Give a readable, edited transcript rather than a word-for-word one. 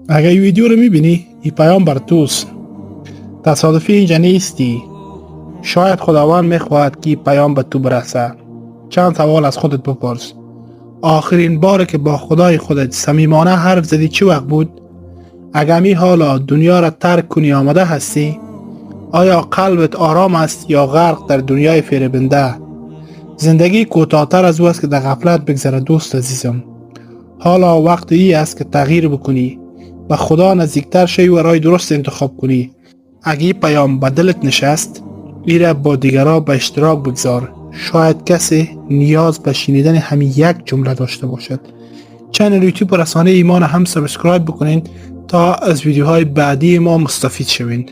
اگه این ویدیو رو میبینی این پیام بر توست. تصادفی اینجا نیستی. شاید خداوند میخواهد که این پیام به تو برسه. چند سوال از خودت بپرس. آخرین بار که با خدای خودت صمیمانه حرف زدی چه وقت بود؟ اگه می حالا دنیا را ترک کنی آماده هستی؟ آیا قلبت آرام است یا غرق در دنیای فریبنده؟ زندگی کوتاه‌تر از او است که در غفلت بگذره دوست عزیزم. حالا وقت ای است که تغییر بکنی، به خدا نزدیکتر شوی و راه درست انتخاب کنی. اگه این پیام به دلت نشست، ایره با دیگران به اشتراک بگذار. شاید کسی نیاز به شنیدن همین یک جمله داشته باشد. چنل یوتیوب و رسانه ایمان هم سابسکرایب بکنین تا از ویدیوهای بعدی ما مستفید شوین.